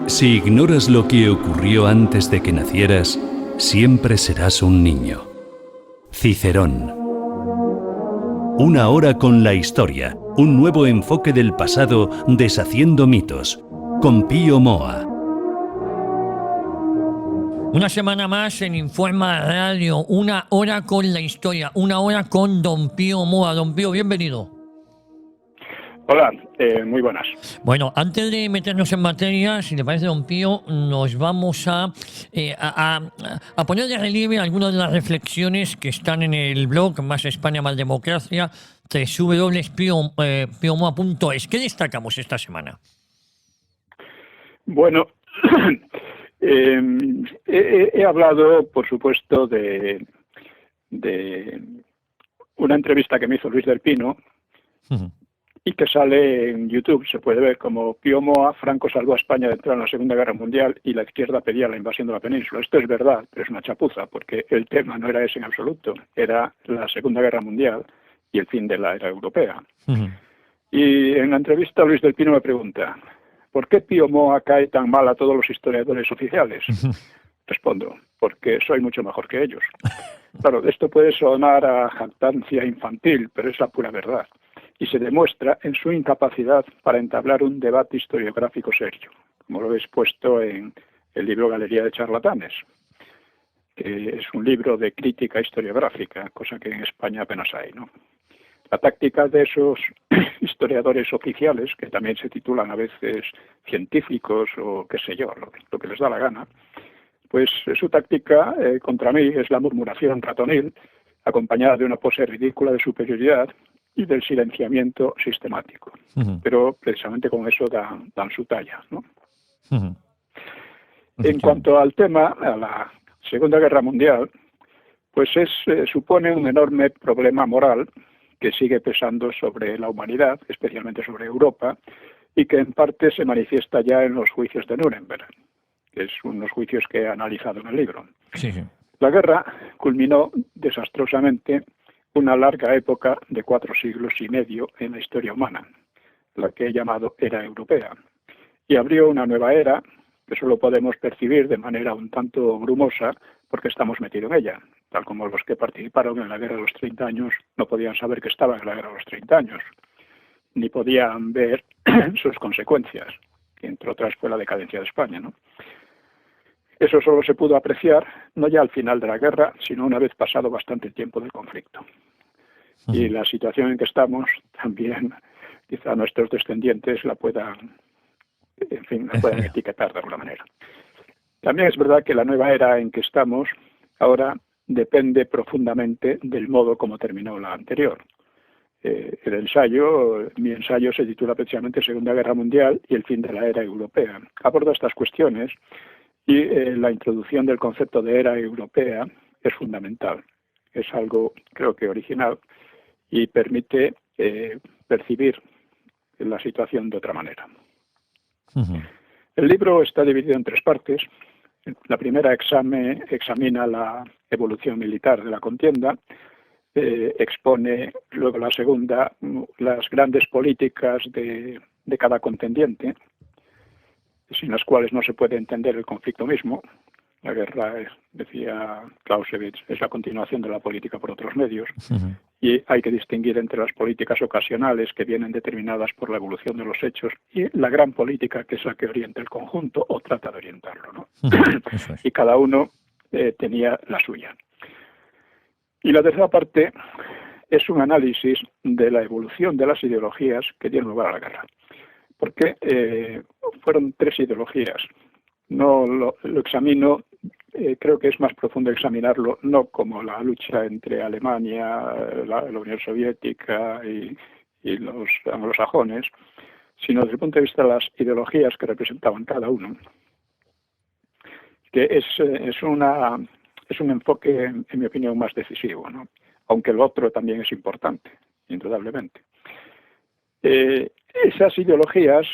Si ignoras lo que ocurrió antes de que nacieras, siempre serás un niño. Cicerón. Una hora con la historia, un nuevo enfoque del pasado deshaciendo mitos, con Pío Moa. Una semana más en Informa Radio, una hora con la historia, una hora con Don Pío Moa. Don Pío, bienvenido. Hola, muy buenas. Bueno, antes de meternos en materia, si le parece, Don Pío, nos vamos a poner de relieve algunas de las reflexiones que están en el blog Más España, Más Democracia, www.piomoa.es. ¿Qué destacamos esta semana? Bueno, he hablado, por supuesto, de una entrevista que me hizo Luis del Pino y que sale en YouTube. Se puede ver como Pío Moa: Franco salvó a España de entrar en la Segunda Guerra Mundial y la izquierda pedía la invasión de la península. Esto es verdad, pero es una chapuza, porque el tema no era ese en absoluto. Era la Segunda Guerra Mundial y el fin de la era europea. Y en la entrevista Luis del Pino me pregunta: ¿por qué Pío Moa cae tan mal a todos los historiadores oficiales? Respondo: porque soy mucho mejor que ellos. Claro, esto puede sonar a jactancia infantil, pero es la pura verdad. Y se demuestra en su incapacidad para entablar un debate historiográfico serio, como lo he expuesto en el libro Galería de Charlatanes, que es un libro de crítica historiográfica, cosa que en España apenas hay, ¿no? La táctica de esos historiadores oficiales, que también se titulan a veces científicos o qué sé yo, lo que les da la gana, pues su táctica contra mí es la murmuración ratonil, acompañada de una pose ridícula de superioridad y del silenciamiento sistemático. Pero precisamente con eso dan su talla, ¿no? En cuanto al tema, a la Segunda Guerra Mundial, pues supone un enorme problema moral que sigue pesando sobre la humanidad, especialmente sobre Europa, y que en parte se manifiesta ya en los juicios de Nuremberg, que es unos juicios que he analizado en el libro. Sí. La guerra culminó desastrosamente una larga época de 4 siglos y medio en la historia humana, la que he llamado Era Europea, y abrió una nueva era que solo podemos percibir de manera un tanto brumosa porque estamos metidos en ella, tal como los que participaron en la Guerra de los 30 años no podían saber que estaban en la Guerra de los 30 años, ni podían ver sus consecuencias, que entre otras fue la decadencia de España, ¿no? Eso solo se pudo apreciar no ya al final de la guerra, sino una vez pasado bastante tiempo del conflicto. Y la situación en que estamos también, quizá nuestros descendientes la puedan etiquetar de alguna manera. También es verdad que la nueva era en que estamos ahora depende profundamente del modo como terminó la anterior. Mi ensayo se titula precisamente Segunda Guerra Mundial y el fin de la era europea. Aborda estas cuestiones y la introducción del concepto de era europea es fundamental. Es algo, creo que original, y permite percibir la situación de otra manera. El libro está dividido en 3 partes. La primera examina la evolución militar de la contienda, expone luego la segunda las grandes políticas de cada contendiente, sin las cuales no se puede entender el conflicto mismo. La guerra, decía Clausewitz, es la continuación de la política por otros medios, y hay que distinguir entre las políticas ocasionales que vienen determinadas por la evolución de los hechos y la gran política, que es la que orienta el conjunto o trata de orientarlo, ¿no? Y cada uno tenía la suya. Y la tercera parte es un análisis de la evolución de las ideologías que dieron lugar a la guerra. Porque fueron 3 ideologías. No lo examino, creo que es más profundo examinarlo, no como la lucha entre Alemania, la Unión Soviética y los anglosajones, sino desde el punto de vista de las ideologías que representaban cada uno, que es un enfoque, en mi opinión, más decisivo, ¿no? Aunque el otro también es importante, indudablemente. Esas ideologías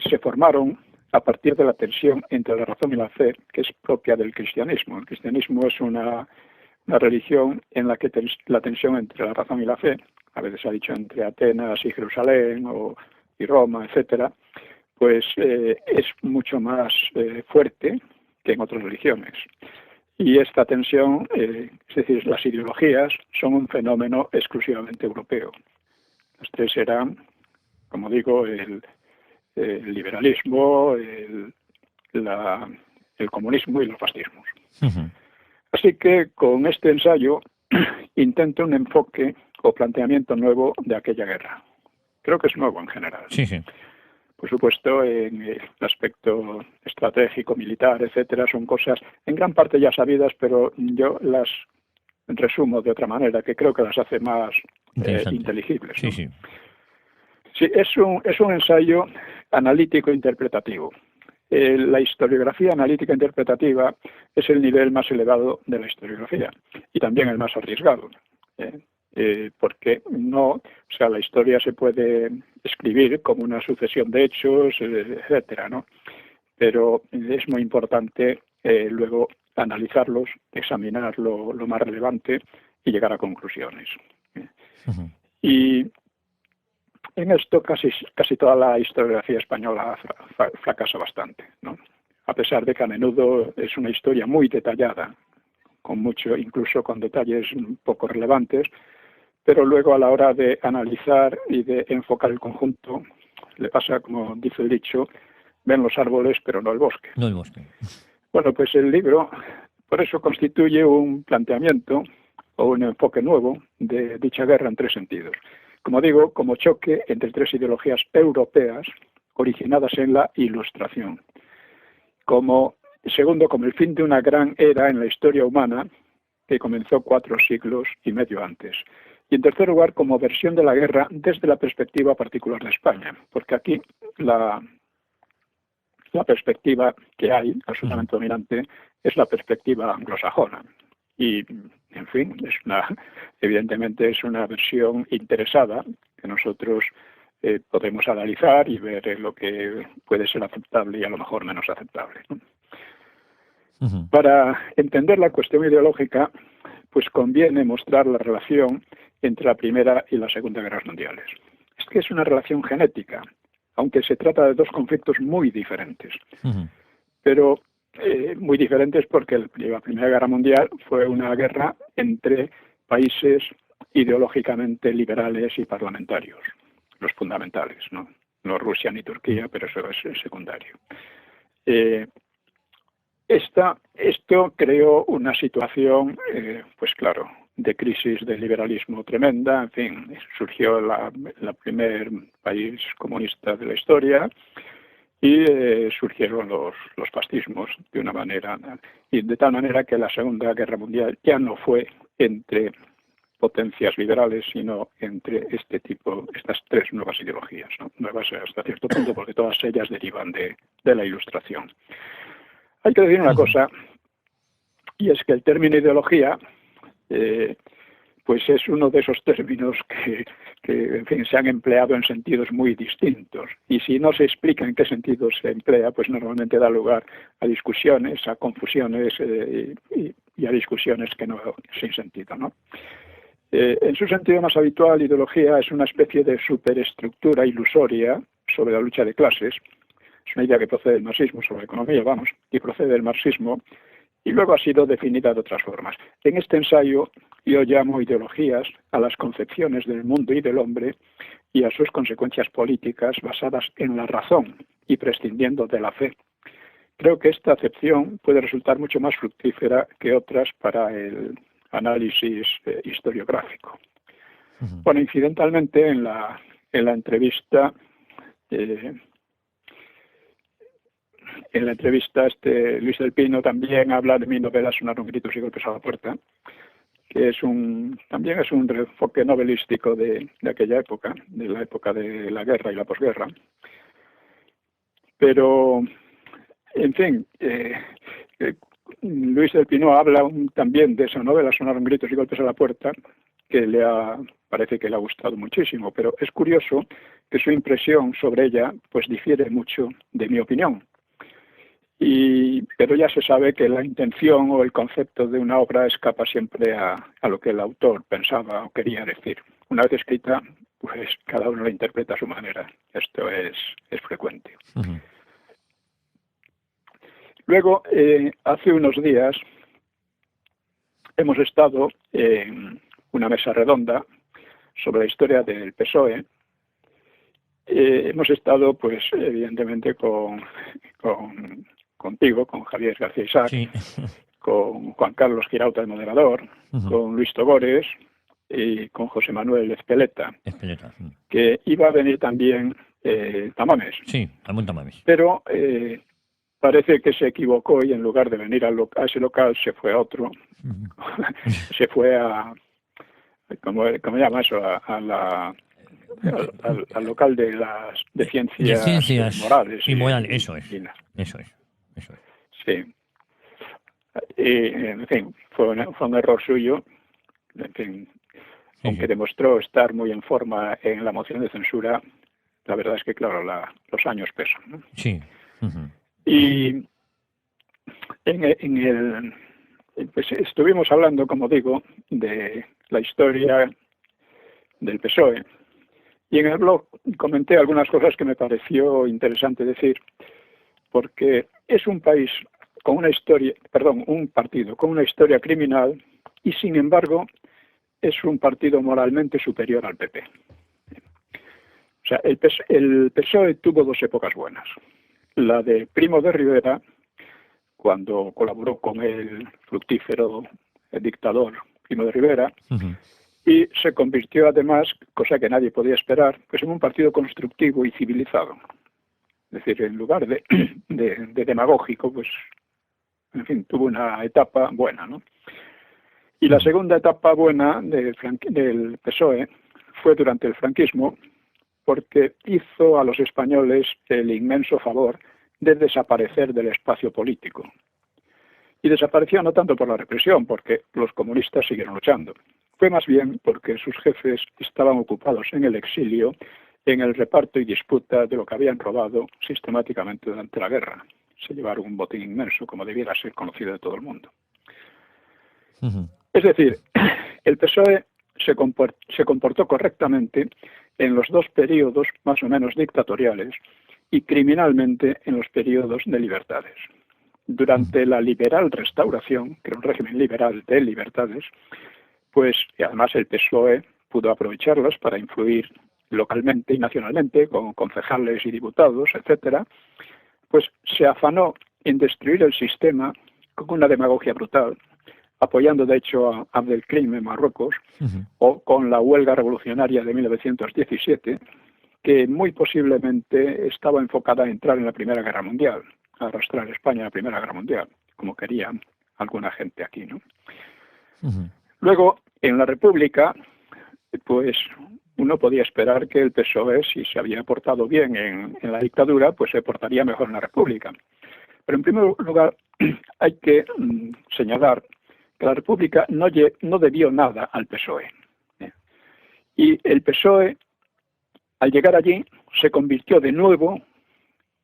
se formaron a partir de la tensión entre la razón y la fe, que es propia del cristianismo. El cristianismo es una religión en la que la tensión entre la razón y la fe, a veces se ha dicho entre Atenas y Jerusalén y Roma, etcétera, pues es mucho más fuerte que en otras religiones. Y esta tensión, es decir, las ideologías, son un fenómeno exclusivamente europeo. Los tres eran, como digo, el liberalismo, el comunismo y los fascismos. Ujú. Así que con este ensayo intento un enfoque o planteamiento nuevo de aquella guerra. Creo que es nuevo en general. Sí, sí. Por supuesto, en el aspecto estratégico, militar, etcétera, son cosas en gran parte ya sabidas, pero yo las resumo de otra manera, que creo que las hace más inteligibles, Sí, ¿no? sí. Sí, es un ensayo analítico-interpretativo. La historiografía analítica interpretativa es el nivel más elevado de la historiografía y también el más arriesgado, porque la historia se puede escribir como una sucesión de hechos, etcétera, ¿no? Pero es muy importante luego analizarlos, examinar lo más relevante y llegar a conclusiones. Ujú. Y en esto casi toda la historiografía española fracasa bastante, ¿no? A pesar de que a menudo es una historia muy detallada, incluso con detalles poco relevantes, pero luego a la hora de analizar y de enfocar el conjunto, le pasa, como dice el dicho, ven los árboles pero no el bosque. No el bosque. Bueno, pues el libro por eso constituye un planteamiento o un enfoque nuevo de dicha guerra en tres sentidos. Como digo, como choque entre tres ideologías europeas originadas en la Ilustración. Segundo, como el fin de una gran era en la historia humana que comenzó 4 siglos y medio antes. Y en tercer lugar, como versión de la guerra desde la perspectiva particular de España, porque aquí la perspectiva que hay, absolutamente dominante, es la perspectiva anglosajona. Y, en fin, evidentemente es una versión interesada que nosotros podemos analizar y ver lo que puede ser aceptable y a lo mejor menos aceptable, ¿no? Ujú. Para entender la cuestión ideológica, pues conviene mostrar la relación entre la Primera y la Segunda Guerras Mundiales. Es que es una relación genética, aunque se trata de dos conflictos muy diferentes. Ujú. Pero muy diferentes porque la Primera Guerra Mundial fue una guerra entre países ideológicamente liberales y parlamentarios, los fundamentales, no Rusia ni Turquía, pero eso es secundario. Esto creó una situación, pues claro, de crisis del liberalismo tremenda. En fin, surgió la primer país comunista de la historia y surgieron los fascismos de una manera, y de tal manera que la Segunda Guerra Mundial ya no fue entre potencias liberales, sino entre estas tres nuevas ideologías, ¿no? Nuevas hasta cierto punto, porque todas ellas derivan de la Ilustración. Hay que decir una cosa, y es que el término ideología, pues es uno de esos términos que en fin, se han empleado en sentidos muy distintos. Y si no se explica en qué sentido se emplea, pues normalmente da lugar a discusiones, a confusiones y a discusiones que no sin sentido, ¿no? En su sentido más habitual, ideología es una especie de superestructura ilusoria sobre la lucha de clases. Es una idea que procede del marxismo sobre economía, y procede del marxismo, y luego ha sido definida de otras formas. En este ensayo yo llamo ideologías a las concepciones del mundo y del hombre y a sus consecuencias políticas basadas en la razón y prescindiendo de la fe. Creo que esta acepción puede resultar mucho más fructífera que otras para el análisis historiográfico. Ujú. Bueno, incidentalmente en la entrevista Luis del Pino también habla de mi novela Sonaron gritos y golpes a la puerta, que también es un enfoque novelístico de aquella época, de la época de la guerra y la posguerra. Pero, en fin, Luis del Pino habla también de esa novela Sonaron gritos y golpes a la puerta, que parece que le ha gustado muchísimo, pero es curioso que su impresión sobre ella pues difiere mucho de mi opinión. Pero ya se sabe que la intención o el concepto de una obra escapa siempre a lo que el autor pensaba o quería decir. Una vez escrita, pues cada uno lo interpreta a su manera. Esto es frecuente. Ujú. Luego, hace unos días, hemos estado en una mesa redonda sobre la historia del PSOE. Hemos estado, pues, evidentemente, contigo, con Javier García Isaac, Sí. con Juan Carlos Girauta, el moderador, Ujú. con Luis Togores y con José Manuel Ezpeleta, Espeleta. que iba a venir también Tamames. Sí, Ramón Tamames. Pero parece que se equivocó y en lugar de venir a ese local se fue a otro. Ujú. Se fue a, ¿cómo llama eso? Al local de De ciencias ciencias morales. y morales, eso es. Y nada. Eso es. Eso es. Sí. Y, en fin, fue un error suyo. En fin, Sí, aunque sí. demostró estar muy en forma en la moción de censura, la verdad es que, claro, los años pesan, ¿no? Sí. Ujú. Y pues estuvimos hablando, como digo, de la historia del PSOE. Y en el blog comenté algunas cosas que me pareció interesante decir, porque es un país con una historia, perdón, un partido con una historia criminal y sin embargo es un partido moralmente superior al PP. O sea, el PSOE tuvo dos épocas buenas. La de Primo de Rivera, cuando colaboró con el fructífero dictador Primo de Rivera, Ujú. y se convirtió además, cosa que nadie podía esperar, pues en un partido constructivo y civilizado. Es decir, en lugar de demagógico, pues, en fin, tuvo una etapa buena, ¿no? Y la segunda etapa buena del PSOE fue durante el franquismo, porque hizo a los españoles el inmenso favor de desaparecer del espacio político. Y desapareció no tanto por la represión, porque los comunistas siguieron luchando. Fue más bien porque sus jefes estaban ocupados en el exilio, en el reparto y disputa de lo que habían robado sistemáticamente durante la guerra. Se llevaron un botín inmenso, como debiera ser conocido de todo el mundo. Ujú. Es decir, el PSOE se comportó correctamente en los dos periodos más o menos dictatoriales y criminalmente en los periodos de libertades. Durante la liberal restauración, que era un régimen liberal de libertades, pues y además el PSOE pudo aprovecharlas para influir localmente y nacionalmente con concejales y diputados, etcétera, pues se afanó en destruir el sistema con una demagogia brutal, apoyando de hecho a Abdelkrim en Marruecos, Ujú. o con la huelga revolucionaria de 1917, que muy posiblemente estaba enfocada a entrar en la Primera Guerra Mundial, a arrastrar a España a la Primera Guerra Mundial, como quería alguna gente aquí, ¿no? Ujú. Luego, en la República, pues uno podía esperar que el PSOE, si se había portado bien en la dictadura, pues se portaría mejor en la República. Pero en primer lugar, hay que señalar que la República no debió nada al PSOE. Y el PSOE, al llegar allí, se convirtió de nuevo,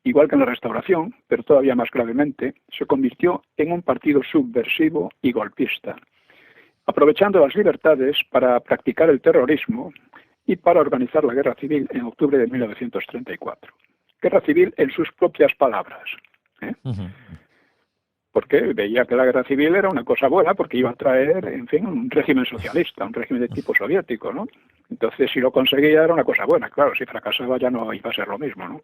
igual que en la Restauración, pero todavía más gravemente, se convirtió en un partido subversivo y golpista, aprovechando las libertades para practicar el terrorismo y para organizar la guerra civil en octubre de 1934. Guerra civil en sus propias palabras, ¿eh? Ujú. Porque veía que la guerra civil era una cosa buena porque iba a traer, en fin, un régimen socialista, un régimen de tipo soviético, ¿no? Entonces, si lo conseguía era una cosa buena. Claro, si fracasaba ya no iba a ser lo mismo, ¿no?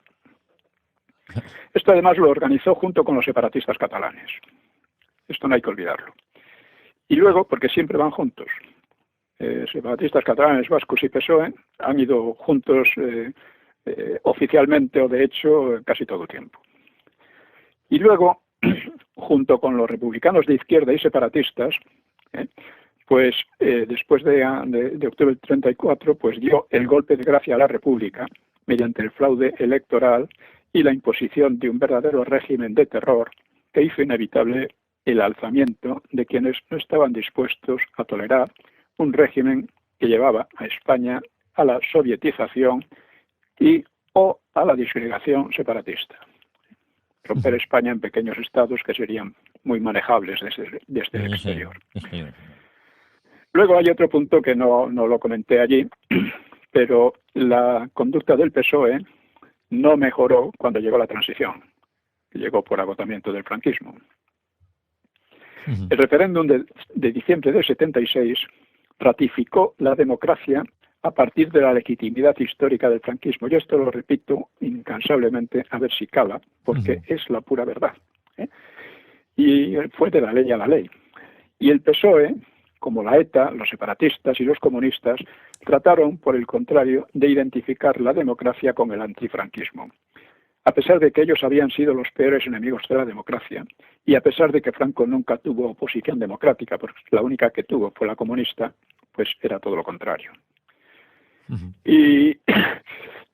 Esto además lo organizó junto con los separatistas catalanes. Esto no hay que olvidarlo. Y luego, porque siempre van juntos, separatistas catalanes, vascos y PSOE han ido juntos oficialmente o de hecho casi todo el tiempo. Y luego, junto con los republicanos de izquierda y separatistas, pues después de octubre del 34, pues dio el golpe de gracia a la República mediante el fraude electoral y la imposición de un verdadero régimen de terror que hizo inevitable el alzamiento de quienes no estaban dispuestos a tolerar un régimen que llevaba a España a la sovietización y o a la disgregación separatista. Romper España en pequeños estados que serían muy manejables desde el exterior. Exterior. Luego hay otro punto que no lo comenté allí, pero la conducta del PSOE no mejoró cuando llegó la transición, que llegó por agotamiento del franquismo. El referéndum de diciembre del 76 ratificó la democracia a partir de la legitimidad histórica del franquismo. Yo esto lo repito incansablemente, a ver si cala, porque es la pura verdad, ¿eh? Y fue de la ley a la ley. Y el PSOE, como la ETA, los separatistas y los comunistas, trataron, por el contrario, de identificar la democracia con el antifranquismo. A pesar de que ellos habían sido los peores enemigos de la democracia, y a pesar de que Franco nunca tuvo oposición democrática, porque la única que tuvo fue la comunista, pues era todo lo contrario. Y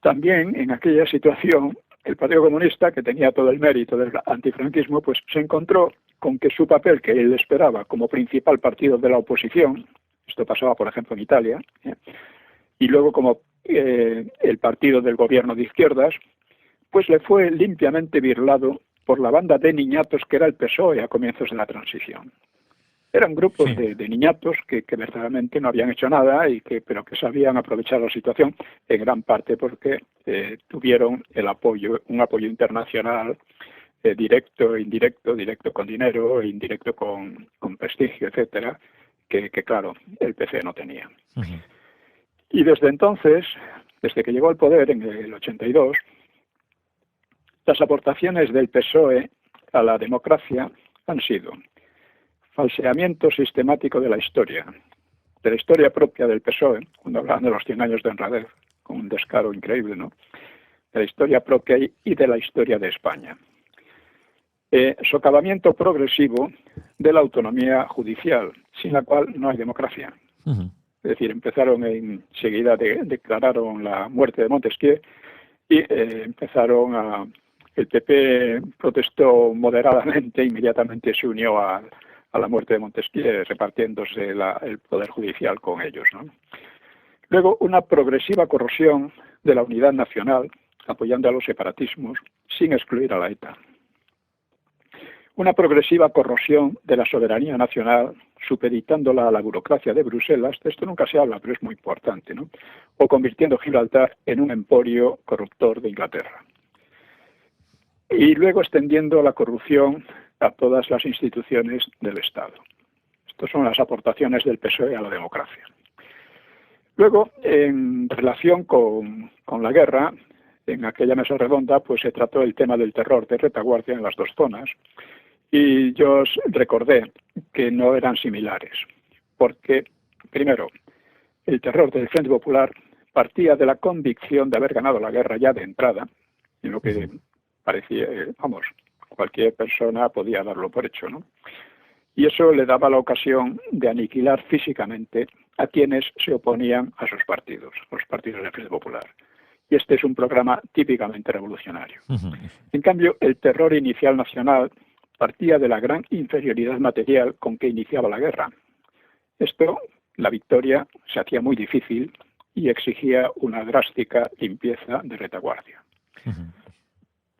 también en aquella situación, el Partido Comunista, que tenía todo el mérito del antifranquismo, pues se encontró con que su papel que él esperaba como principal partido de la oposición, esto pasaba por ejemplo en Italia, y luego como el partido del gobierno de izquierdas, pues le fue limpiamente birlado por la banda de niñatos que era el PSOE a comienzos de la transición. Eran grupos de niñatos que verdaderamente no habían hecho nada, pero que sabían aprovechar la situación, en gran parte porque tuvieron un apoyo internacional directo, indirecto, directo con dinero, indirecto con prestigio, etcétera, que claro, el PC no tenía. Y desde entonces, desde que llegó al poder en el 82, las aportaciones del PSOE a la democracia han sido falseamiento sistemático de la historia propia del PSOE, cuando hablaban de los 100 años de honradez, con un descaro increíble, ¿no? De la historia propia y de la historia de España. Socavamiento progresivo de la autonomía judicial, sin la cual no hay democracia. Es decir, empezaron enseguida, declararon la muerte de Montesquieu y el PP protestó moderadamente, inmediatamente se unió a la muerte de Montesquieu, repartiéndose el poder judicial con ellos, ¿no? Luego, una progresiva corrosión de la unidad nacional, apoyando a los separatismos, sin excluir a la ETA. Una progresiva corrosión de la soberanía nacional, supeditándola a la burocracia de Bruselas, de esto nunca se habla, pero es muy importante, ¿no? O convirtiendo Gibraltar en un emporio corruptor de Inglaterra. Y luego extendiendo la corrupción a todas las instituciones del Estado. Estas son las aportaciones del PSOE a la democracia. Luego, en relación con la guerra, en aquella mesa redonda, pues se trató el tema del terror de retaguardia en las dos zonas, y yo os recordé que no eran similares, porque, primero, el terror del Frente Popular partía de la convicción de haber ganado la guerra ya de entrada, en lo que parecía, cualquier persona podía darlo por hecho, ¿no? Y eso le daba la ocasión de aniquilar físicamente a quienes se oponían a sus partidos, los partidos del Frente Popular. Y este es un programa típicamente revolucionario. En cambio, el terror inicial nacional partía de la gran inferioridad material con que iniciaba la guerra. Esto, la victoria, se hacía muy difícil y exigía una drástica limpieza de retaguardia,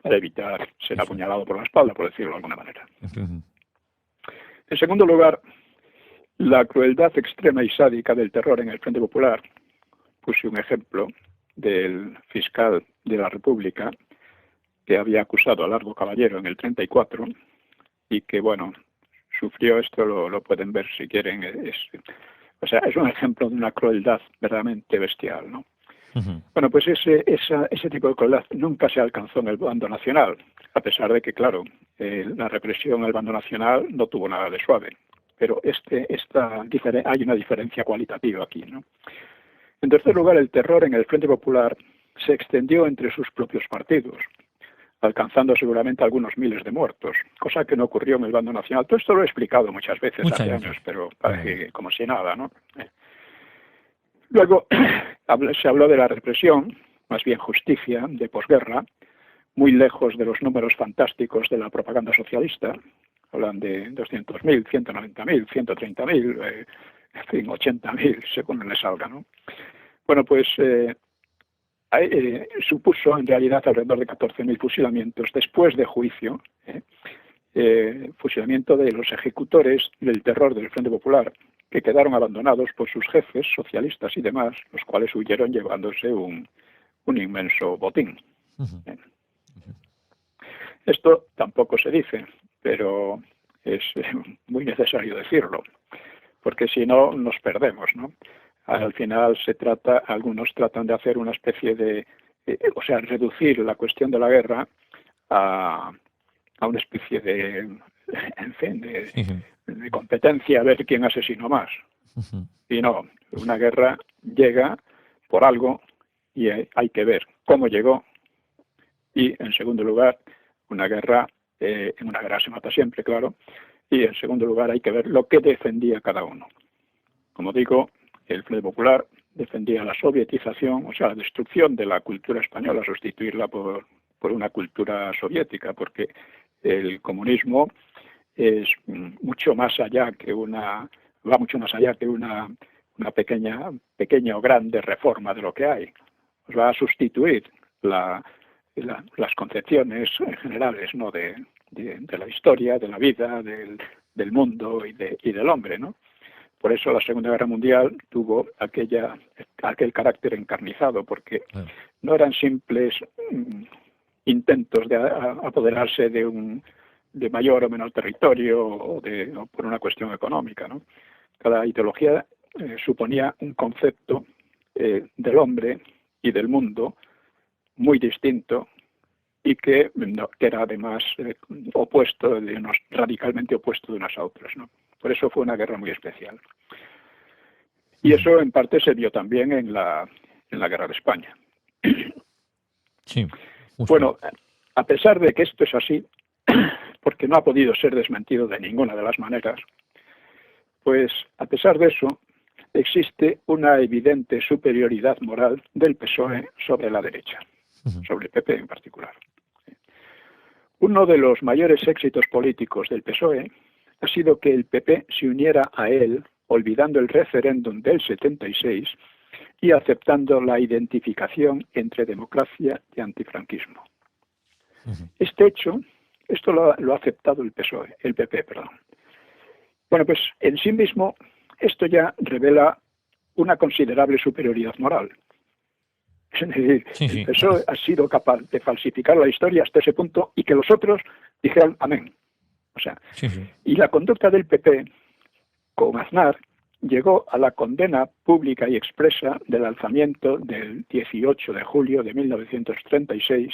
para evitar ser apuñalado por la espalda, por decirlo de alguna manera. En segundo lugar, la crueldad extrema y sádica del terror en el Frente Popular. Puse un ejemplo del fiscal de la República que había acusado a Largo Caballero en el 34 y que, bueno, sufrió esto, lo pueden ver si quieren. Es un ejemplo de una crueldad verdaderamente bestial, ¿no? Bueno, pues ese tipo de crueldad nunca se alcanzó en el bando nacional, a pesar de que, claro, la represión al bando nacional no tuvo nada de suave. Pero hay una diferencia cualitativa aquí, ¿no? En tercer lugar, el terror en el Frente Popular se extendió entre sus propios partidos, alcanzando seguramente algunos miles de muertos, cosa que no ocurrió en el bando nacional. Todo esto lo he explicado muchas veces hace años, pero parece como si nada, ¿no? Luego se habló de la represión, más bien justicia, de posguerra, muy lejos de los números fantásticos de la propaganda socialista. Hablan de 200.000, 190.000, 130.000, en fin, 80.000, según les salga, ¿no? Bueno, pues supuso en realidad alrededor de 14.000 fusilamientos después de juicio, fusilamiento de los ejecutores del terror del Frente Popular, que quedaron abandonados por sus jefes socialistas y demás, los cuales huyeron llevándose un inmenso botín. Esto tampoco se dice, pero es muy necesario decirlo, porque si no nos perdemos, ¿no? Al final algunos tratan de hacer una especie de, reducir la cuestión de la guerra a una especie de, en fin, de competencia a ver quién asesinó más. Y no, una guerra llega por algo y hay que ver cómo llegó. Y en segundo lugar, en una guerra se mata siempre, claro. Y en segundo lugar hay que ver lo que defendía cada uno. Como digo, el Frente Popular defendía la sovietización, o sea, la destrucción de la cultura española, sustituirla por una cultura soviética, porque el comunismo es mucho más allá que una pequeña o grande reforma de lo que hay. Pues va a sustituir las concepciones generales, ¿no?, de la historia, de la vida, del mundo y del hombre, ¿no? Por eso la Segunda Guerra Mundial tuvo aquel carácter encarnizado, porque no eran simples intentos de apoderarse de mayor o menor territorio o por una cuestión económica, ¿no? Cada ideología suponía un concepto del hombre y del mundo muy distinto y que era además radicalmente opuesto de unas a otras, ¿no? Por eso fue una guerra muy especial. Y eso en parte se vio también en la guerra de España. Sí. Bueno, a pesar de que esto es así, porque no ha podido ser desmentido de ninguna de las maneras, pues a pesar de eso existe una evidente superioridad moral del PSOE sobre la derecha, sobre el PP en particular. Uno de los mayores éxitos políticos del PSOE ha sido que el PP se uniera a él, olvidando el referéndum del 76 y aceptando la identificación entre democracia y antifranquismo. Este hecho, esto lo ha aceptado el PP. Bueno, pues en sí mismo esto ya revela una considerable superioridad moral. Es decir, el PSOE ha sido capaz de falsificar la historia hasta ese punto y que los otros dijeran amén. O sea, y la conducta del PP con Aznar llegó a la condena pública y expresa del alzamiento del 18 de julio de 1936,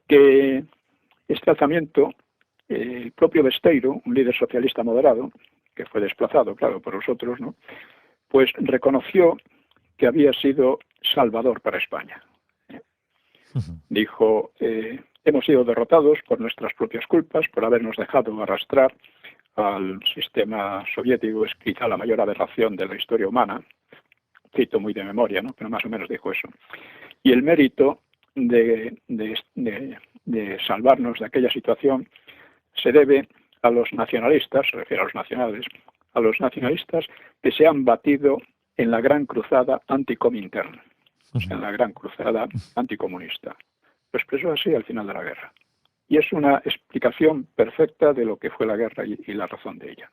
que este alzamiento, el propio Besteiro, un líder socialista moderado, que fue desplazado, claro, por los otros, ¿no?, pues reconoció que había sido salvador para España. Dijo, hemos sido derrotados por nuestras propias culpas, por habernos dejado arrastrar al sistema soviético, es quizá la mayor aberración de la historia humana. Cito muy de memoria, ¿no?, pero más o menos dijo eso. Y el mérito de salvarnos de aquella situación se debe a los nacionalistas, se refiere a los nacionalistas que se han batido en la gran cruzada anticomintern, en la gran cruzada anticomunista. Lo expresó así al final de la guerra. Y es una explicación perfecta de lo que fue la guerra y la razón de ella.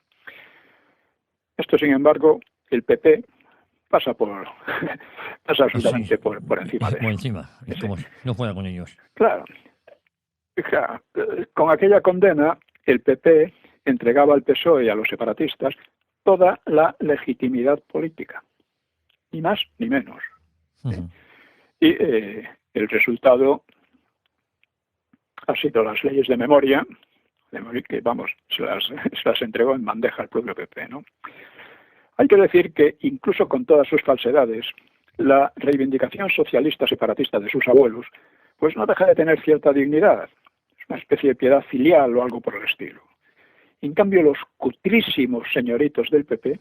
Esto, sin embargo, el PP pasa absolutamente por encima de eso. Por encima, es como si no fuera con ellos. Claro. Con aquella condena, el PP entregaba al PSOE y a los separatistas toda la legitimidad política, ni más ni menos. Y el resultado ha sido las leyes de memoria que, vamos, se las entregó en bandeja al propio PP, ¿no? Hay que decir que, incluso con todas sus falsedades, la reivindicación socialista separatista de sus abuelos, pues no deja de tener cierta dignidad. Es una especie de piedad filial o algo por el estilo. En cambio, los cutrísimos señoritos del PP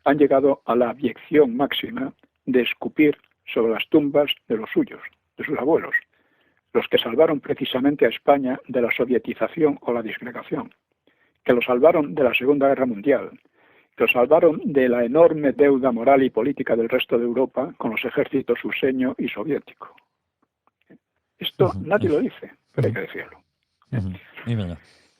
han llegado a la abyección máxima de escupir sobre las tumbas de los suyos, de sus abuelos, los que salvaron precisamente a España de la sovietización o la disgregación, que lo salvaron de la Segunda Guerra Mundial, que lo salvaron de la enorme deuda moral y política del resto de Europa con los ejércitos ruseño y soviético. Esto nadie lo dice, pero hay que decirlo.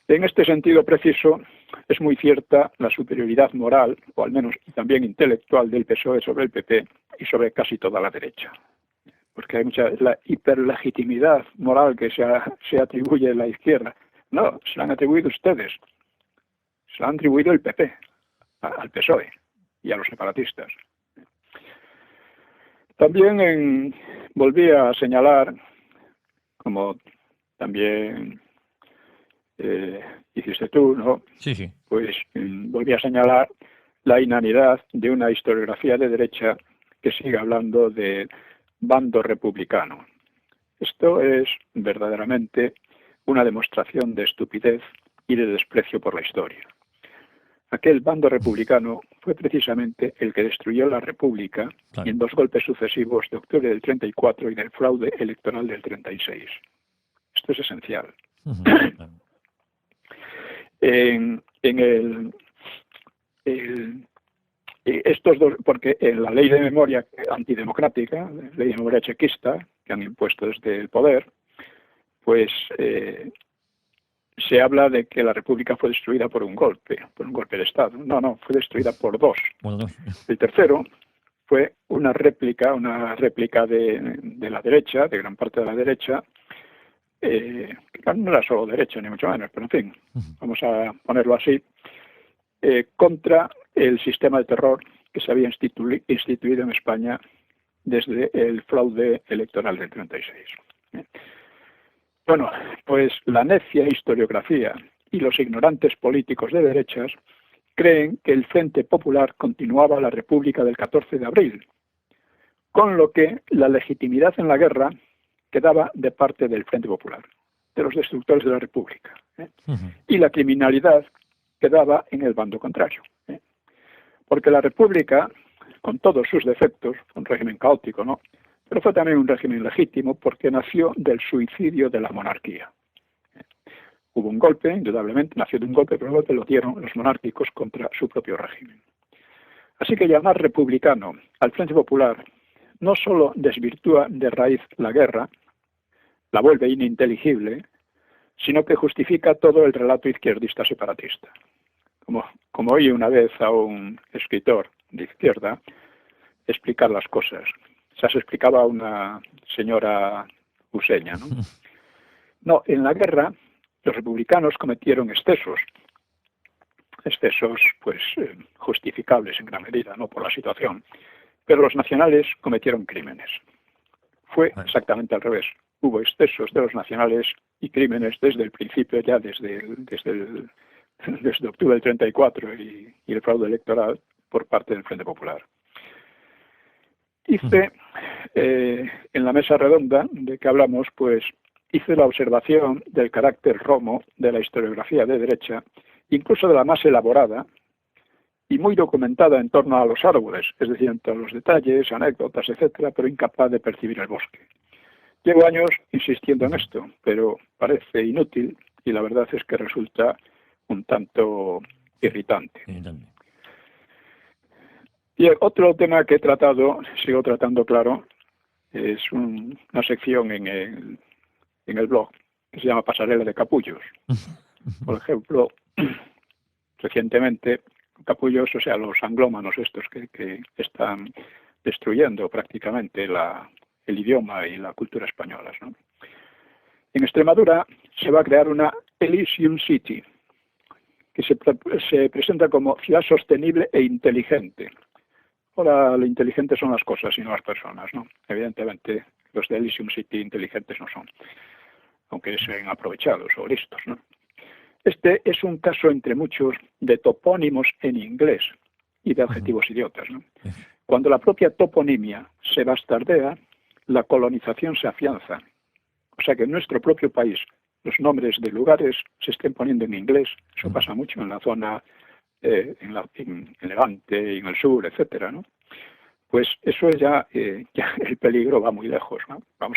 En este sentido preciso, es muy cierta la superioridad moral, o al menos también intelectual, del PSOE sobre el PP y sobre casi toda la derecha. Porque hay la hiperlegitimidad moral que se atribuye a la izquierda. No, se la han atribuido ustedes. Se la han atribuido el PP, al PSOE y a los separatistas. También volví a señalar, como también hiciste tú, ¿no? Sí, sí. Pues volví a señalar la inanidad de una historiografía de derecha que sigue hablando de bando republicano. Esto es verdaderamente una demostración de estupidez y de desprecio por la historia. Aquel bando republicano fue precisamente el que destruyó la República Claro. en 2 golpes sucesivos de octubre del 34 y del fraude electoral del 36. Esto es esencial. Claro. Estos dos, porque en la ley de memoria antidemocrática, la ley de memoria chequista, que han impuesto desde el poder, pues se habla de que la República fue destruida por un golpe de Estado. No, fue destruida por 2. Bueno, El tercero fue una réplica de la derecha, de gran parte de la derecha, que no era solo derecha, ni mucho menos, pero en fin, vamos a ponerlo así, contra el sistema de terror que se había instituido en España desde el fraude electoral del 36. Bueno, pues la necia historiografía y los ignorantes políticos de derechas creen que el Frente Popular continuaba la República del 14 de abril, con lo que la legitimidad en la guerra quedaba de parte del Frente Popular, de los destructores de la República, y la criminalidad quedaba en el bando contrario. Porque la República, con todos sus defectos, fue un régimen caótico, ¿no? Pero fue también un régimen legítimo porque nació del suicidio de la monarquía. Hubo un golpe, indudablemente, nació de un golpe, pero el golpe lo dieron los monárquicos contra su propio régimen. Así que llamar republicano al Frente Popular no solo desvirtúa de raíz la guerra, la vuelve ininteligible, sino que justifica todo el relato izquierdista separatista. Como oí una vez a un escritor de izquierda explicar las cosas. Se las explicaba a una señora useña, ¿no? No, en la guerra los republicanos cometieron excesos pues justificables en gran medida, no por la situación, pero los nacionales cometieron crímenes. Fue exactamente al revés. Hubo excesos de los nacionales y crímenes desde el principio, ya desde octubre del 34 y el fraude electoral por parte del Frente Popular. Hice, en la mesa redonda de que hablamos, pues hice la observación del carácter romo de la historiografía de derecha, incluso de la más elaborada y muy documentada en torno a los árboles, es decir, en todos los detalles, anécdotas, etcétera, pero incapaz de percibir el bosque. Llevo años insistiendo en esto, pero parece inútil y la verdad es que resulta un tanto irritante. Y otro tema que he tratado, sigo tratando, claro, es una sección en el blog que se llama Pasarela de Capullos. Por ejemplo, recientemente, capullos, o sea, los anglómanos estos que están destruyendo prácticamente el idioma y la cultura españolas, ¿no? En Extremadura se va a crear una Elysium City, que se presenta como ciudad sostenible e inteligente. Ahora, lo inteligente son las cosas y no las personas, ¿no? Evidentemente, los de Elysium City inteligentes no son, aunque sean aprovechados o listos, ¿no? Este es un caso entre muchos de topónimos en inglés y de adjetivos idiotas, ¿no? Cuando la propia toponimia se bastardea, la colonización se afianza. O sea que en nuestro propio país los nombres de lugares se estén poniendo en inglés. Eso pasa mucho en la zona, en Levante, en el sur, etcétera, ¿no? Pues eso es ya el peligro va muy lejos, ¿no? Va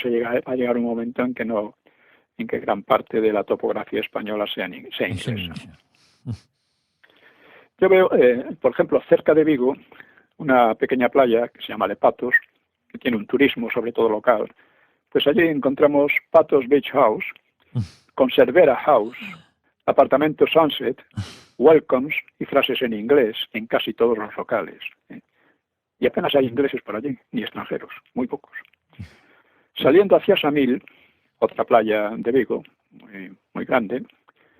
a llegar un momento en que gran parte de la topografía española sea inglesa. Yo veo, por ejemplo, cerca de Vigo, una pequeña playa que se llama de Patos, que tiene un turismo sobre todo local. Pues allí encontramos Patos Beach House, Conservera House, apartamento Sunset, welcomes y frases en inglés en casi todos los locales. Y apenas hay ingleses por allí, ni extranjeros, muy pocos. Saliendo hacia Samil, otra playa de Vigo, muy grande,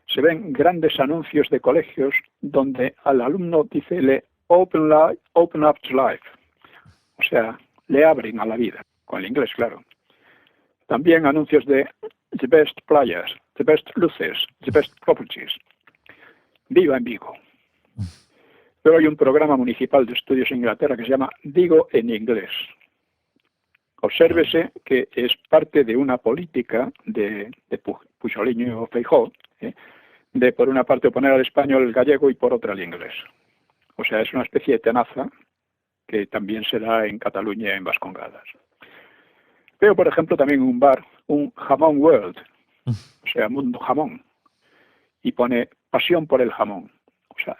se ven grandes anuncios de colegios donde al alumno dice open up to life, o sea, le abren a la vida, con el inglés, claro. También anuncios de the best playas, the best luces, the best properties. Viva en Vigo. Luego hay un programa municipal de estudios en Inglaterra que se llama Vigo en inglés. Obsérvese que es parte de una política de Puigdemont Feijóo, de por una parte poner al español el gallego y por otra el inglés. O sea, es una especie de tenaza que también se da en Cataluña en Vascongadas. Veo, por ejemplo, también en un bar un Jamón World, o sea, Mundo Jamón, y pone pasión por el jamón. O sea,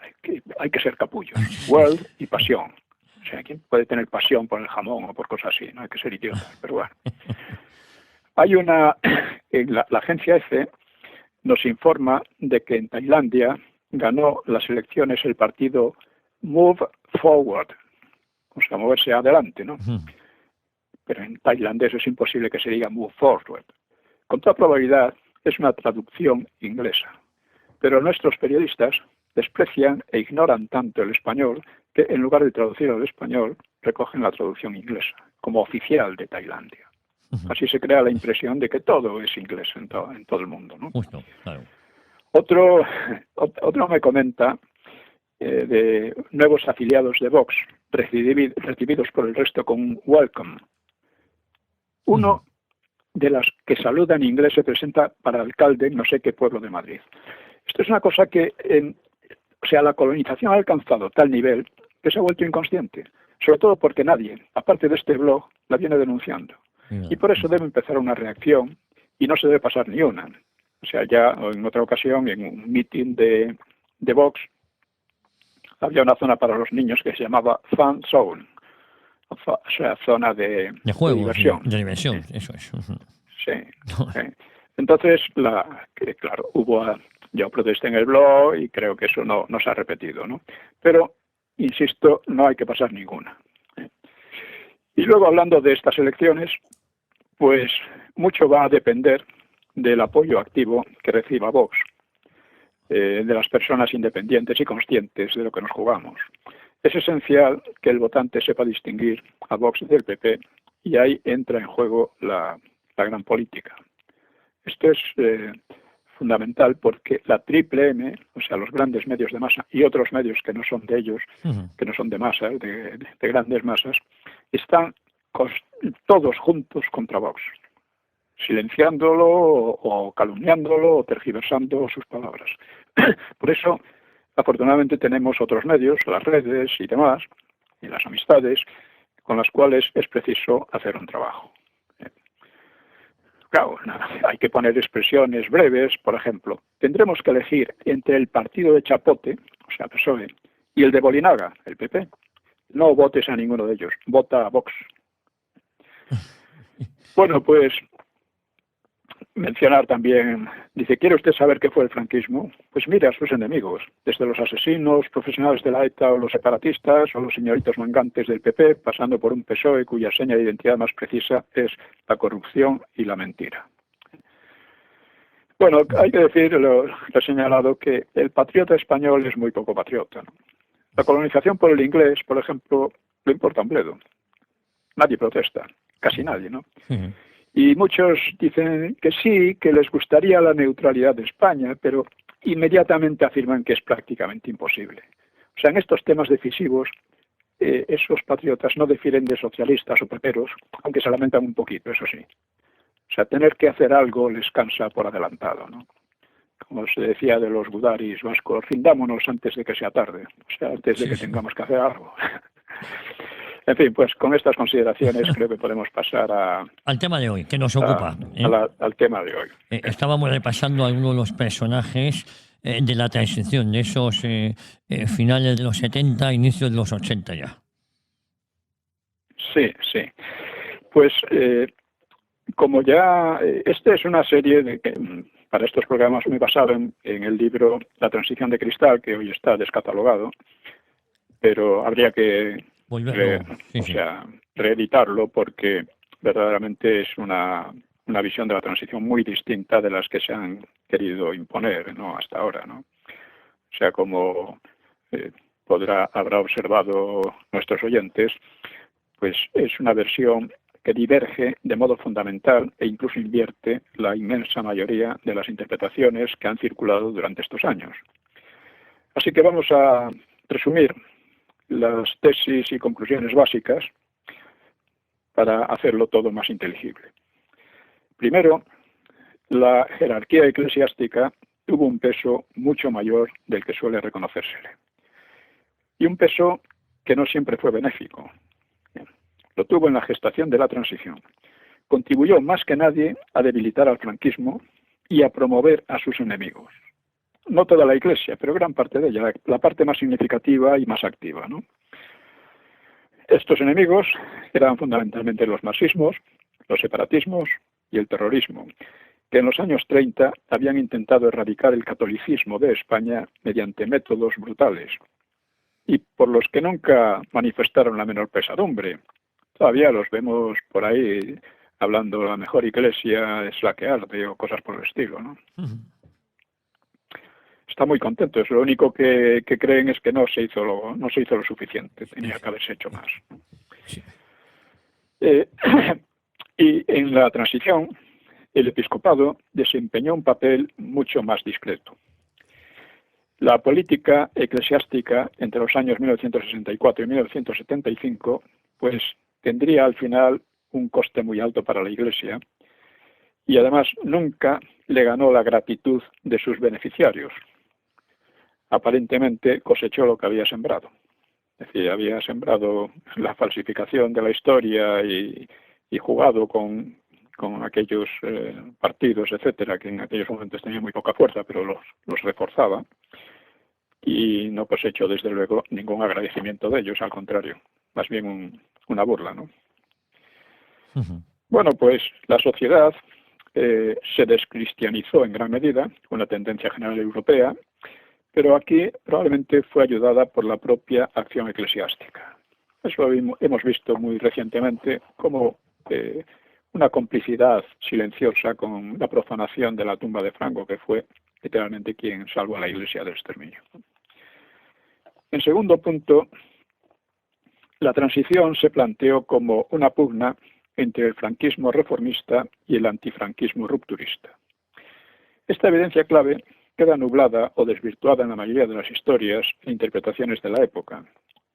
hay que ser capullo. World y pasión. O sea, ¿quién puede tener pasión por el jamón o por cosas así? No hay que ser idiota, pero bueno. Hay la agencia EFE nos informa de que en Tailandia ganó las elecciones el partido Move Forward, o sea, moverse adelante, ¿no? Pero en tailandés es imposible que se diga Move Forward. Con toda probabilidad es una traducción inglesa, pero nuestros periodistas desprecian e ignoran tanto el español que en lugar de traducirlo al español recogen la traducción inglesa como oficial de Tailandia. Así se crea la impresión de que todo es inglés en todo el mundo, ¿no? Justo, claro. Otro me comenta de nuevos afiliados de Vox recibidos por el resto con un welcome. Uno de las que saluda en inglés se presenta para alcalde en no sé qué pueblo de Madrid. Esto es una cosa que, la colonización ha alcanzado tal nivel que se ha vuelto inconsciente, sobre todo porque nadie, aparte de este blog, la viene denunciando. Y por eso debe empezar una reacción y no se debe pasar ni una. O sea, ya en otra ocasión, en un meeting de Vox, había una zona para los niños que se llamaba Fun Zone, o sea, zona de juego, de diversión. De diversión, eso es. Sí. Entonces, claro, yo protesté en el blog y creo que eso no se ha repetido, ¿no? Pero, insisto, no hay que pasar ninguna. Y luego, hablando de estas elecciones, pues mucho va a depender del apoyo activo que reciba Vox, de las personas independientes y conscientes de lo que nos jugamos. Es esencial que el votante sepa distinguir a Vox del PP y ahí entra en juego la gran política. Esto es fundamental porque la triple M, o sea, los grandes medios de masa y otros medios que no son de ellos, que no son de masa, de grandes masas, están todos juntos contra Vox, silenciándolo o calumniándolo o tergiversando sus palabras. Por eso, afortunadamente, tenemos otros medios, las redes y demás, y las amistades, con las cuales es preciso hacer un trabajo. Claro, hay que poner expresiones breves, por ejemplo. Tendremos que elegir entre el partido de Chapote, o sea, PSOE, y el de Bolinaga, el PP. No votes a ninguno de ellos, vota a Vox. Bueno, pues mencionar también, dice, ¿quiere usted saber qué fue el franquismo? Pues mire a sus enemigos, desde los asesinos, profesionales de la ETA o los separatistas o los señoritos mangantes del PP, pasando por un PSOE cuya seña de identidad más precisa es la corrupción y la mentira. Bueno, hay que decir, lo he señalado, que el patriota español es muy poco patriota, ¿no? La colonización por el inglés, por ejemplo, le importa un bledo. Nadie protesta, casi nadie, ¿no? Y muchos dicen que sí, que les gustaría la neutralidad de España, pero inmediatamente afirman que es prácticamente imposible. O sea, en estos temas decisivos, esos patriotas no difieren de socialistas o peperos, aunque se lamentan un poquito, eso sí. O sea, tener que hacer algo les cansa por adelantado, ¿no? Como se decía de los gudaris vascos, rindámonos antes de que sea tarde, o sea, antes de que tengamos que hacer algo. En fin, pues con estas consideraciones creo que podemos pasar al tema de hoy, que nos ocupa. Al tema de hoy. Estábamos repasando algunos de los personajes de la transición, de esos finales de los 70, inicios de los 80 ya. Sí. Pues como ya... Esta es una serie para estos programas me he basado en el libro La transición de cristal, que hoy está descatalogado, pero habría que reeditarlo porque verdaderamente es una visión de la transición muy distinta de las que se han querido imponer, ¿no?, hasta ahora, ¿no? O sea, como habrá observado nuestros oyentes, pues es una versión que diverge de modo fundamental e incluso invierte la inmensa mayoría de las interpretaciones que han circulado durante estos años. Así que vamos a resumir las tesis y conclusiones básicas para hacerlo todo más inteligible. Primero, la jerarquía eclesiástica tuvo un peso mucho mayor del que suele reconocérsele. Y un peso que no siempre fue benéfico. Lo tuvo en la gestación de la transición. Contribuyó más que nadie a debilitar al franquismo y a promover a sus enemigos. No toda la Iglesia, pero gran parte de ella, la parte más significativa y más activa, ¿no? Estos enemigos eran fundamentalmente los marxismos, los separatismos y el terrorismo, que en los años 30 habían intentado erradicar el catolicismo de España mediante métodos brutales, y por los que nunca manifestaron la menor pesadumbre. Todavía los vemos por ahí hablando la mejor iglesia es la que arde o cosas por el estilo, ¿no? Está muy contentos. Lo único que creen es que no se hizo lo suficiente. Tenía que haberse hecho más. Y en la transición, el episcopado desempeñó un papel mucho más discreto. La política eclesiástica entre los años 1964 y 1975, pues tendría al final un coste muy alto para la Iglesia y además nunca le ganó la gratitud de sus beneficiarios. Aparentemente cosechó lo que había sembrado. Es decir, había sembrado la falsificación de la historia y jugado con aquellos partidos, etcétera, que en aquellos momentos tenían muy poca fuerza, pero los reforzaba. Y no cosechó, desde luego, ningún agradecimiento de ellos, al contrario, más bien una burla, ¿no? Bueno, pues la sociedad se descristianizó en gran medida, una tendencia general europea, pero aquí probablemente fue ayudada por la propia acción eclesiástica. Eso hemos visto muy recientemente como una complicidad silenciosa con la profanación de la tumba de Franco, que fue literalmente quien salvó a la Iglesia del exterminio. En segundo punto, la transición se planteó como una pugna entre el franquismo reformista y el antifranquismo rupturista. Esta evidencia clave queda nublada o desvirtuada en la mayoría de las historias e interpretaciones de la época,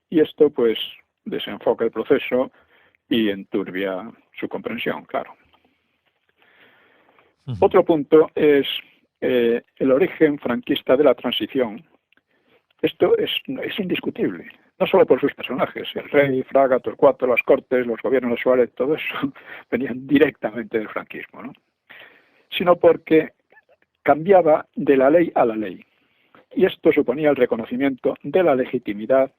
y esto pues desenfoca el proceso y enturbia su comprensión, claro. Otro punto es el origen franquista de la transición. Esto es indiscutible, no solo por sus personajes, el rey, Fraga, Torcuato, las Cortes, los gobiernos de Suárez, todo eso venían directamente del franquismo, ¿no? Sino porque cambiaba de la ley a la ley. Y esto suponía el reconocimiento de la legitimidad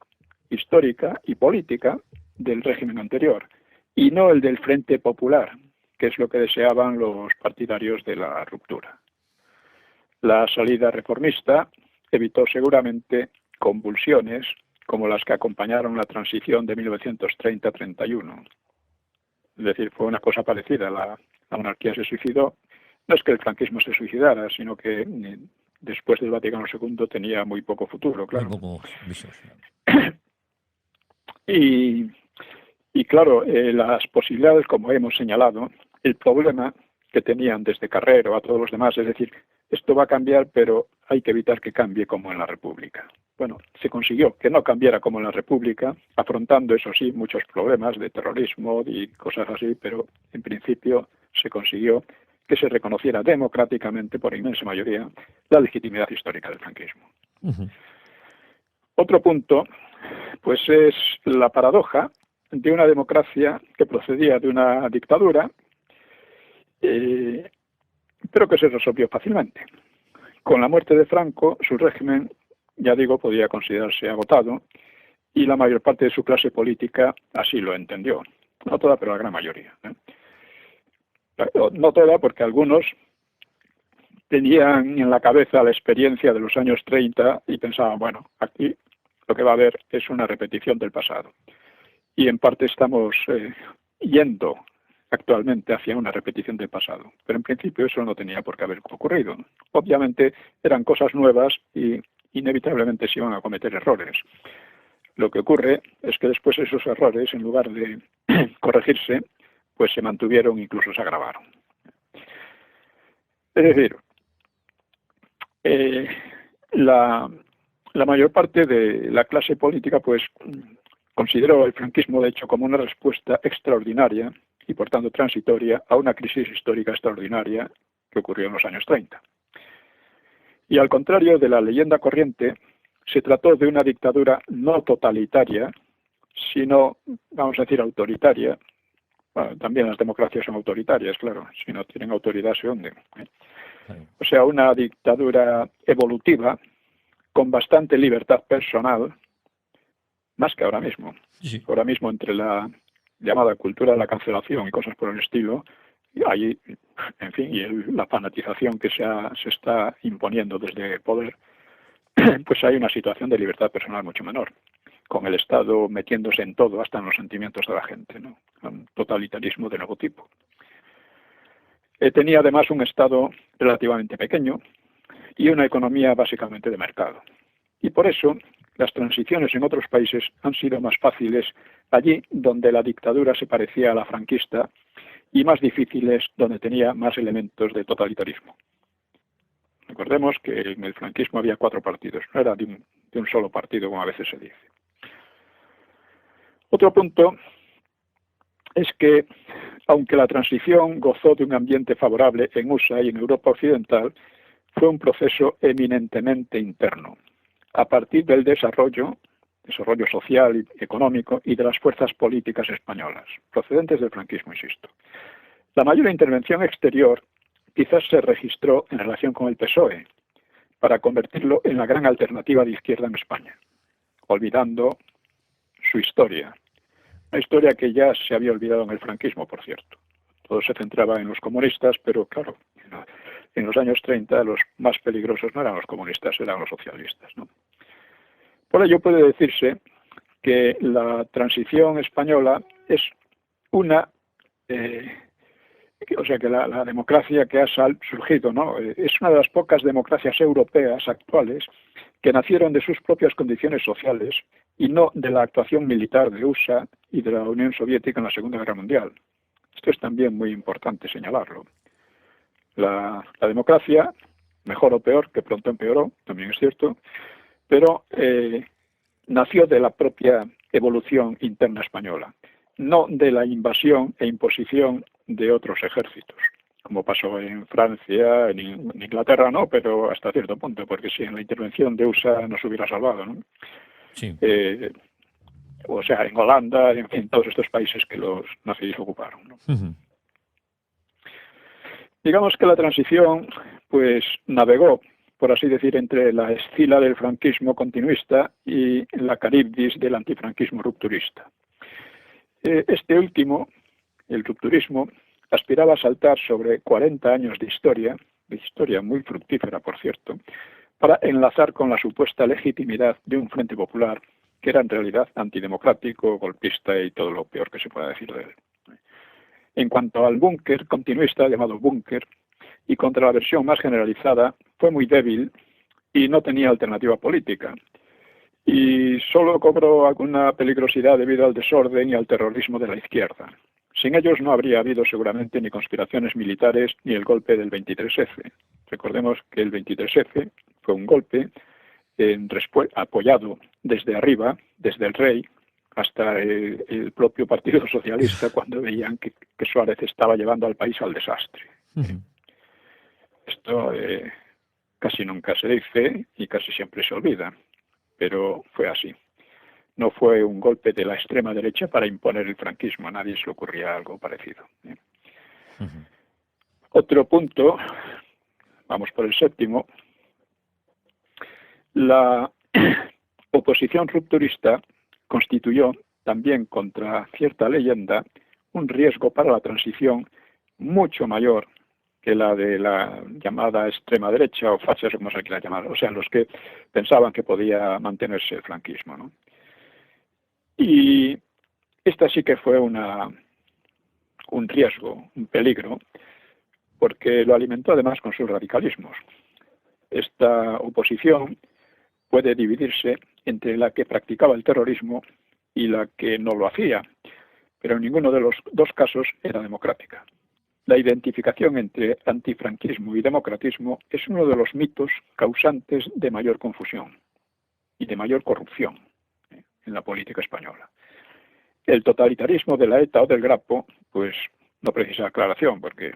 histórica y política del régimen anterior, y no el del Frente Popular, que es lo que deseaban los partidarios de la ruptura. La salida reformista evitó seguramente convulsiones como las que acompañaron la transición de 1930-31. Es decir, fue una cosa parecida. La monarquía se suicidó. No es que el franquismo se suicidara, sino que después del Vaticano II tenía muy poco futuro, claro. Muy poco visos. Y claro, las posibilidades, como hemos señalado, el problema que tenían desde Carrero a todos los demás, es decir, esto va a cambiar, pero hay que evitar que cambie como en la República. Bueno, se consiguió que no cambiara como en la República, afrontando, eso sí, muchos problemas de terrorismo y cosas así, pero en principio se consiguió que se reconociera democráticamente, por inmensa mayoría, la legitimidad histórica del franquismo. Otro punto, pues es la paradoja de una democracia que procedía de una dictadura, pero que se resolvió fácilmente. Con la muerte de Franco, su régimen, ya digo, podía considerarse agotado, y la mayor parte de su clase política así lo entendió. No toda, pero la gran mayoría. No toda, porque algunos tenían en la cabeza la experiencia de los años 30 y pensaban, bueno, aquí lo que va a haber es una repetición del pasado. Y en parte estamos yendo actualmente hacia una repetición del pasado. Pero en principio eso no tenía por qué haber ocurrido. Obviamente eran cosas nuevas y inevitablemente se iban a cometer errores. Lo que ocurre es que después esos errores, en lugar de corregirse, pues se mantuvieron, incluso se agravaron. Es decir, la mayor parte de la clase política pues consideró el franquismo de hecho como una respuesta extraordinaria y por tanto transitoria a una crisis histórica extraordinaria que ocurrió en los años 30. Y al contrario de la leyenda corriente, se trató de una dictadura no totalitaria, sino, vamos a decir, autoritaria. Bueno, también las democracias son autoritarias, claro, si no tienen autoridad se hunden. O sea, una dictadura evolutiva, con bastante libertad personal, más que ahora mismo. Sí. Ahora mismo entre la llamada cultura de la cancelación y cosas por el estilo, y ahí, en fin, y la fanatización que se está imponiendo desde el poder, pues hay una situación de libertad personal mucho menor, con el Estado metiéndose en todo, hasta en los sentimientos de la gente, ¿no? Un totalitarismo de nuevo tipo. Tenía además un Estado relativamente pequeño y una economía básicamente de mercado. Y por eso las transiciones en otros países han sido más fáciles allí donde la dictadura se parecía a la franquista y más difíciles donde tenía más elementos de totalitarismo. Recordemos que en el franquismo había 4 partidos, no era de un solo partido como a veces se dice. Otro punto es que, aunque la transición gozó de un ambiente favorable en USA y en Europa Occidental, fue un proceso eminentemente interno, a partir del desarrollo social y económico y de las fuerzas políticas españolas, procedentes del franquismo, insisto. La mayor intervención exterior quizás se registró en relación con el PSOE, para convertirlo en la gran alternativa de izquierda en España, olvidando su historia. Una historia que ya se había olvidado en el franquismo, por cierto. Todo se centraba en los comunistas, pero claro, en los años 30 los más peligrosos no eran los comunistas, eran los socialistas, ¿no? Por ello puede decirse que la transición española es una... o sea que la democracia que ha surgido, ¿no? Es una de las pocas democracias europeas actuales que nacieron de sus propias condiciones sociales y no de la actuación militar de USA y de la Unión Soviética en la Segunda Guerra Mundial. Esto es también muy importante señalarlo. La democracia, mejor o peor, que pronto empeoró, también es cierto, pero nació de la propia evolución interna española, no de la invasión e imposición de otros ejércitos, como pasó en Francia, en Inglaterra no, pero hasta cierto punto, porque si en la intervención de USA nos hubiera salvado, ¿no? Sí. O sea, en Holanda, en fin, todos estos países que los nazis ocuparon, ¿no? Uh-huh. Digamos que la transición, pues, navegó, por así decir, entre la escila del franquismo continuista y la caribdis del antifranquismo rupturista. Este último, el rupturismo, aspiraba a saltar sobre 40 años de historia muy fructífera, por cierto, para enlazar con la supuesta legitimidad de un frente popular que era en realidad antidemocrático, golpista y todo lo peor que se pueda decir de él. En cuanto al búnker continuista, llamado búnker, y contra la versión más generalizada, fue muy débil y no tenía alternativa política. Y solo cobró alguna peligrosidad debido al desorden y al terrorismo de la izquierda. Sin ellos no habría habido seguramente ni conspiraciones militares ni el golpe del 23F. Recordemos que el 23F fue un golpe apoyado desde arriba, desde el rey, hasta el propio Partido Socialista, cuando veían que Suárez estaba llevando al país al desastre. Uh-huh. Esto casi nunca se dice y casi siempre se olvida, pero fue así. No fue un golpe de la extrema derecha para imponer el franquismo, a nadie se le ocurría algo parecido. Uh-huh. Otro punto, vamos por el 7º, la oposición rupturista constituyó también contra cierta leyenda un riesgo para la transición mucho mayor que la de la llamada extrema derecha o fachas, o como se quiera llamar, o sea, los que pensaban que podía mantenerse el franquismo, ¿no? Y esta sí que fue un riesgo, un peligro, porque lo alimentó además con sus radicalismos. Esta oposición puede dividirse entre la que practicaba el terrorismo y la que no lo hacía, pero en ninguno de los dos casos era democrática. La identificación entre antifranquismo y democratismo es uno de los mitos causantes de mayor confusión y de mayor corrupción en la política española. El totalitarismo de la ETA o del Grapo, pues no precisa aclaración, porque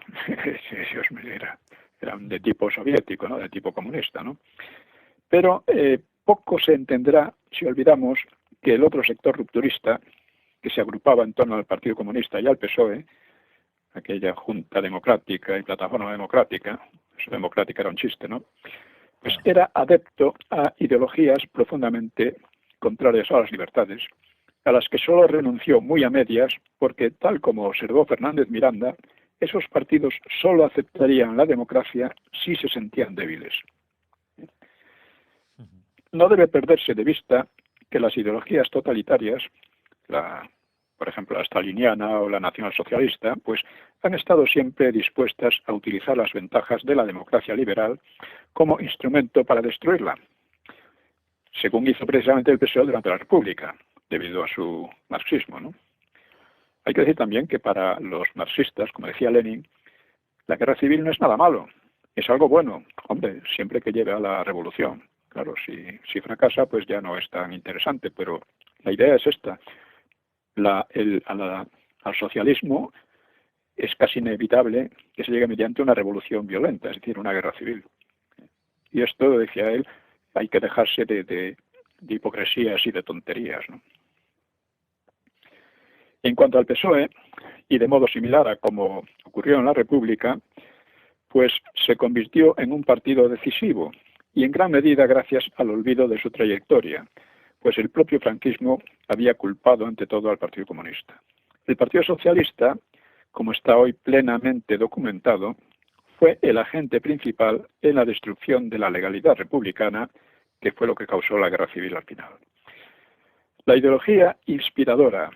eran de tipo soviético, ¿no? De tipo comunista, ¿no? Pero poco se entenderá si olvidamos que el otro sector rupturista, que se agrupaba en torno al Partido Comunista y al PSOE, aquella Junta Democrática y Plataforma Democrática, eso democrática era un chiste, ¿no? Pues era adepto a ideologías profundamente contrarias a las libertades, a las que solo renunció muy a medias, porque, tal como observó Fernández Miranda, esos partidos solo aceptarían la democracia si se sentían débiles. No debe perderse de vista que las ideologías totalitarias, por ejemplo, la staliniana o la nacionalsocialista, pues han estado siempre dispuestas a utilizar las ventajas de la democracia liberal como instrumento para destruirla, según hizo precisamente el PSOE durante la República, debido a su marxismo, ¿no? Hay que decir también que para los marxistas, como decía Lenin, la guerra civil no es nada malo, es algo bueno, hombre, siempre que lleve a la revolución. Claro, si fracasa, pues ya no es tan interesante, pero la idea es esta. Al socialismo es casi inevitable que se llegue mediante una revolución violenta, es decir, una guerra civil. Y esto, decía él, hay que dejarse de hipocresías y de tonterías, ¿no? En cuanto al PSOE, y de modo similar a como ocurrió en la República, pues se convirtió en un partido decisivo, y en gran medida gracias al olvido de su trayectoria, pues el propio franquismo había culpado ante todo al Partido Comunista. El Partido Socialista, como está hoy plenamente documentado, fue el agente principal en la destrucción de la legalidad republicana, que fue lo que causó la guerra civil al final. La ideología inspiradora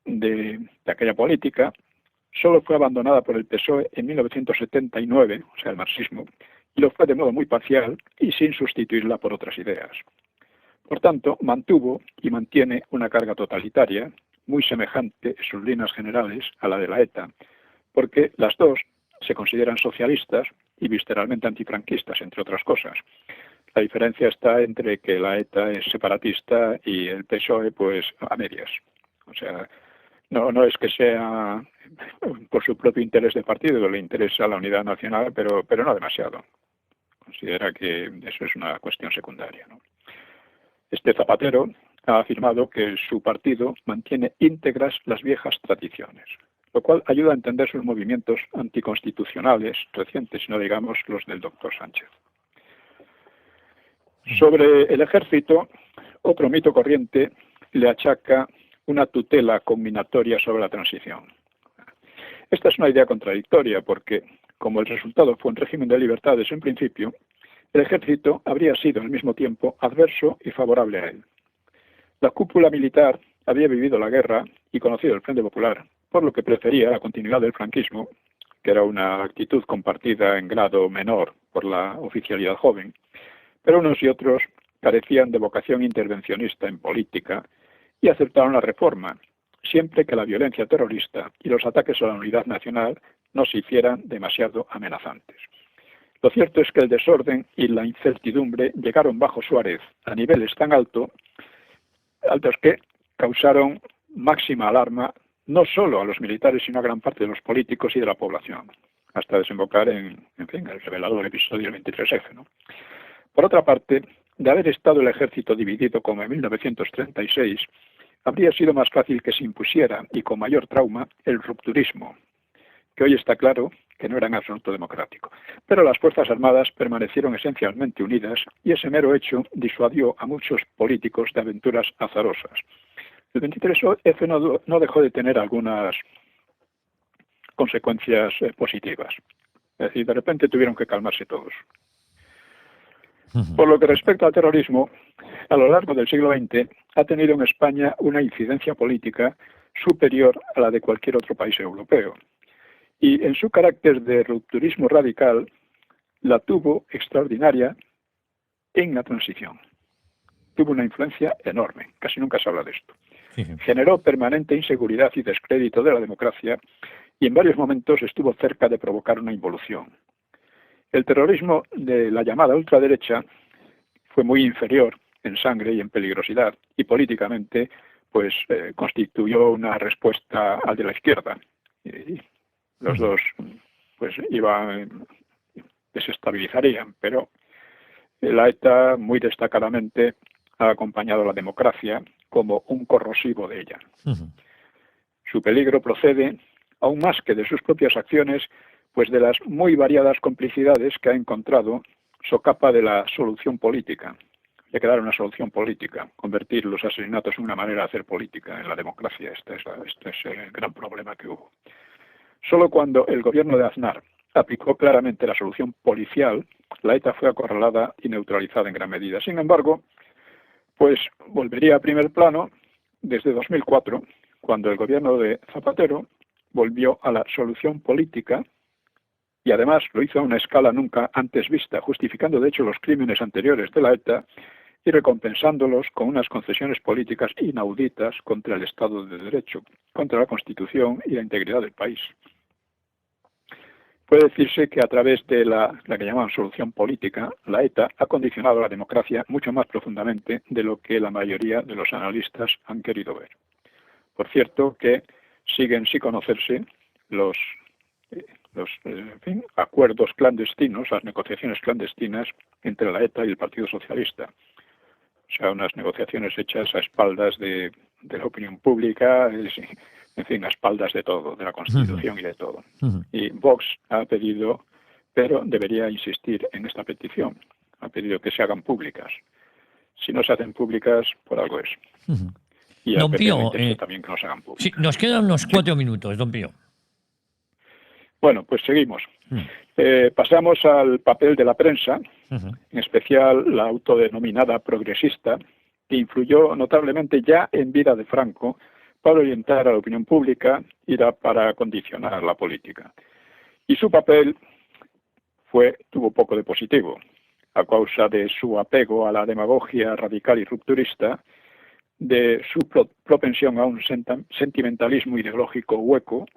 de aquella política solo fue abandonada por el PSOE en 1979, o sea, el marxismo, y lo fue de modo muy parcial y sin sustituirla por otras ideas. Por tanto, mantuvo y mantiene una carga totalitaria muy semejante en sus líneas generales a la de la ETA, porque las dos se consideran socialistas y visceralmente antifranquistas, entre otras cosas. La diferencia está entre que la ETA es separatista y el PSOE, pues, a medias. O sea, no es que sea por su propio interés de partido, le interesa la unidad nacional, pero no demasiado. Considera que eso es una cuestión secundaria, ¿no? Este Zapatero ha afirmado que su partido mantiene íntegras las viejas tradiciones, lo cual ayuda a entender sus movimientos anticonstitucionales recientes, no digamos los del doctor Sánchez. Sobre el ejército, otro mito corriente le achaca una tutela combinatoria sobre la transición. Esta es una idea contradictoria porque, como el resultado fue un régimen de libertades en principio, el ejército habría sido al mismo tiempo adverso y favorable a él. La cúpula militar había vivido la guerra y conocido el Frente Popular, por lo que prefería la continuidad del franquismo, que era una actitud compartida en grado menor por la oficialidad joven, pero unos y otros carecían de vocación intervencionista en política y aceptaron la reforma, siempre que la violencia terrorista y los ataques a la unidad nacional no se hicieran demasiado amenazantes. Lo cierto es que el desorden y la incertidumbre llegaron bajo Suárez a niveles tan altos que causaron máxima alarma no solo a los militares, sino a gran parte de los políticos y de la población, hasta desembocar en fin, el revelador episodio del 23F, ¿no? Por otra parte, de haber estado el ejército dividido como en 1936, habría sido más fácil que se impusiera, y con mayor trauma, el rupturismo, que hoy está claro que no era en absoluto democrático. Pero las Fuerzas Armadas permanecieron esencialmente unidas y ese mero hecho disuadió a muchos políticos de aventuras azarosas. El 23F no dejó de tener algunas consecuencias positivas. Es decir, de repente tuvieron que calmarse todos. Por lo que respecta al terrorismo, a lo largo del siglo XX ha tenido en España una incidencia política superior a la de cualquier otro país europeo. Y en su carácter de rupturismo radical, la tuvo extraordinaria en la transición. Tuvo una influencia enorme, casi nunca se habla de esto. Generó permanente inseguridad y descrédito de la democracia y en varios momentos estuvo cerca de provocar una involución. El terrorismo de la llamada ultraderecha fue muy inferior en sangre y en peligrosidad y políticamente pues constituyó una respuesta al de la izquierda. Y los dos pues desestabilizarían, pero la ETA muy destacadamente ha acompañado a la democracia como un corrosivo de ella. Su peligro procede, aún más que de sus propias acciones, pues de las muy variadas complicidades que ha encontrado socapa de la solución política. Hay que dar una solución política, convertir los asesinatos en una manera de hacer política en la democracia. Este es el gran problema que hubo. Solo cuando el gobierno de Aznar aplicó claramente la solución policial, la ETA fue acorralada y neutralizada en gran medida. Sin embargo, pues volvería a primer plano desde 2004, cuando el gobierno de Zapatero volvió a la solución política y además lo hizo a una escala nunca antes vista, justificando de hecho los crímenes anteriores de la ETA y recompensándolos con unas concesiones políticas inauditas contra el Estado de Derecho, contra la Constitución y la integridad del país. Puede decirse que a través de la que llaman solución política, la ETA ha condicionado a la democracia mucho más profundamente de lo que la mayoría de los analistas han querido ver. Por cierto, que siguen sin conocerse los acuerdos clandestinos, las negociaciones clandestinas entre la ETA y el Partido Socialista. O sea, unas negociaciones hechas a espaldas de la opinión pública, en fin, a espaldas de todo, de la Constitución y de todo. Y Vox ha pedido, pero debería insistir en esta petición, ha pedido que se hagan públicas. Si no se hacen públicas, por algo es. Y Don Pío, también que no se hagan públicas. Sí, nos quedan unos 4 minutos, don Pío. Bueno, pues seguimos. Pasamos al papel de la prensa, en especial la autodenominada progresista, que influyó notablemente ya en vida de Franco para orientar a la opinión pública y para condicionar la política. Y su papel tuvo poco de positivo, a causa de su apego a la demagogia radical y rupturista, de su propensión a un sentimentalismo ideológico hueco,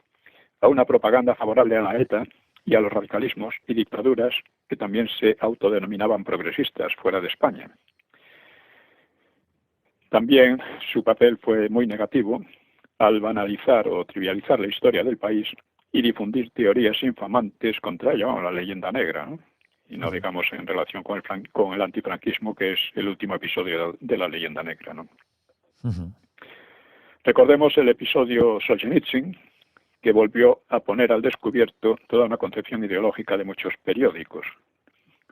a una propaganda favorable a la ETA y a los radicalismos y dictaduras que también se autodenominaban progresistas fuera de España. También su papel fue muy negativo al banalizar o trivializar la historia del país y difundir teorías infamantes contra la leyenda negra, ¿no? Y no digamos en relación con el antifranquismo, que es el último episodio de la leyenda negra, ¿no? Recordemos el episodio Solzhenitsyn, que volvió a poner al descubierto toda una concepción ideológica de muchos periódicos.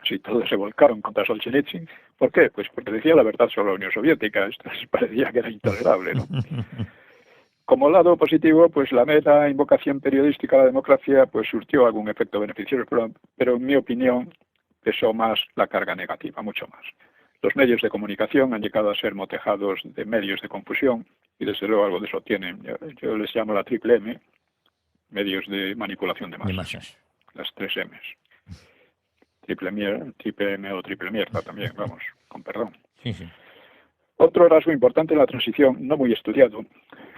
Así todos se volcaron contra Solzhenitsyn. ¿Por qué? Pues porque decía la verdad sobre la Unión Soviética. Esto parecía que era intolerable, ¿no? Como lado positivo, pues la mera invocación periodística a la democracia pues surtió algún efecto beneficioso, pero en mi opinión pesó más la carga negativa, mucho más. Los medios de comunicación han llegado a ser motejados de medios de confusión y desde luego algo de eso tienen. Yo les llamo la triple M, medios de manipulación de masas. Las 3 M's. Triple M o triple mierda también, vamos, con perdón. Otro rasgo importante en la transición, no muy estudiado,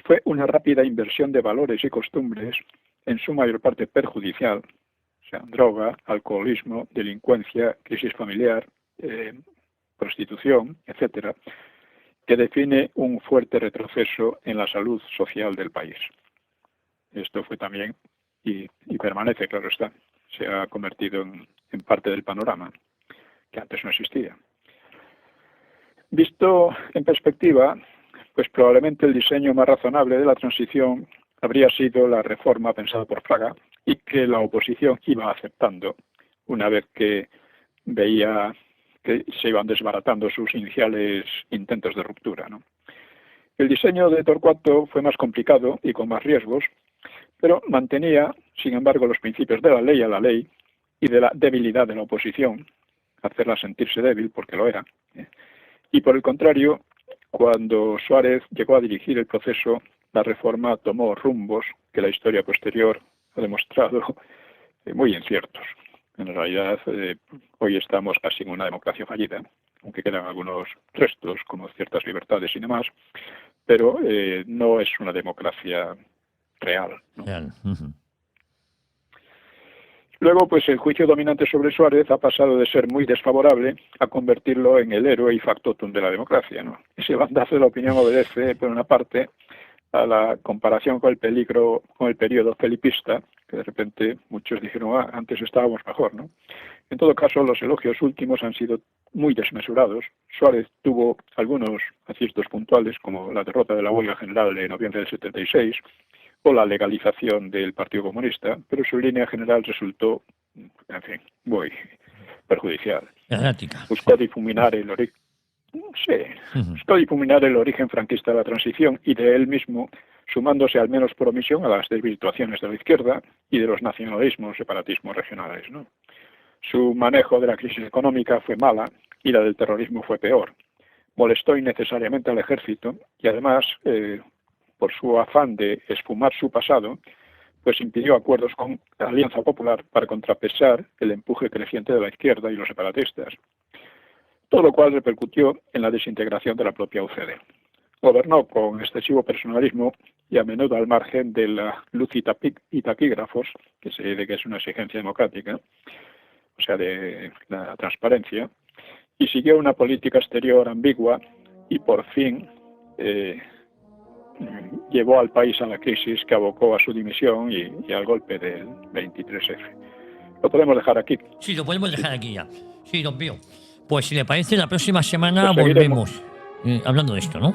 fue una rápida inversión de valores y costumbres, en su mayor parte perjudicial, o sea, droga, alcoholismo, delincuencia, crisis familiar, prostitución, etcétera, que define un fuerte retroceso en la salud social del país. Esto fue también, y permanece, claro está, se ha convertido en parte del panorama, que antes no existía. Visto en perspectiva, pues probablemente el diseño más razonable de la transición habría sido la reforma pensada por Fraga y que la oposición iba aceptando una vez que veía que se iban desbaratando sus iniciales intentos de ruptura, ¿no? El diseño de Torcuato fue más complicado y con más riesgos, pero mantenía, sin embargo, los principios de la ley a la ley y de la debilidad de la oposición, hacerla sentirse débil, porque lo era. Y por el contrario, cuando Suárez llegó a dirigir el proceso, la reforma tomó rumbos que la historia posterior ha demostrado muy inciertos. En realidad, hoy estamos casi en una democracia fallida, aunque quedan algunos restos, como ciertas libertades y demás, pero no es una democracia real, ¿no? Real. Luego, pues el juicio dominante sobre Suárez ha pasado de ser muy desfavorable a convertirlo en el héroe y factotum de la democracia, ¿no? Ese bandazo de la opinión obedece, por una parte, a la comparación con el periodo felipista, que de repente muchos dijeron, antes estábamos mejor, ¿no? En todo caso, los elogios últimos han sido muy desmesurados. Suárez tuvo algunos aciertos puntuales, como la derrota de la huelga general de noviembre del 76, o la legalización del Partido Comunista, pero su línea general resultó, en fin, muy perjudicial. Errática. Buscó difuminar el origen franquista de la transición y de él mismo, sumándose al menos por omisión a las desvirtuaciones de la izquierda y de los nacionalismos, separatismos regionales, ¿no? Su manejo de la crisis económica fue mala y la del terrorismo fue peor. Molestó innecesariamente al ejército y además, por su afán de esfumar su pasado, pues impidió acuerdos con la Alianza Popular para contrapesar el empuje creciente de la izquierda y los separatistas, todo lo cual repercutió en la desintegración de la propia UCD. Gobernó con excesivo personalismo y a menudo al margen de la luz y taquígrafos, que se dice que es una exigencia democrática, o sea, de la transparencia, y siguió una política exterior ambigua y por fin llevó al país a la crisis que abocó a su dimisión y al golpe del 23F. Lo podemos dejar aquí. Sí, lo podemos dejar aquí ya. Sí, don Pío. Pues si le parece, la próxima semana Pues volvemos hablando de esto, ¿no?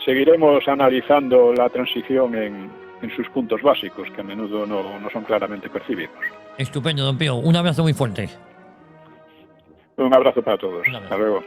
Seguiremos analizando la transición en sus puntos básicos, que a menudo no son claramente percibidos. Estupendo, don Pío. Un abrazo muy fuerte. Un abrazo para todos. Un abrazo. Hasta luego.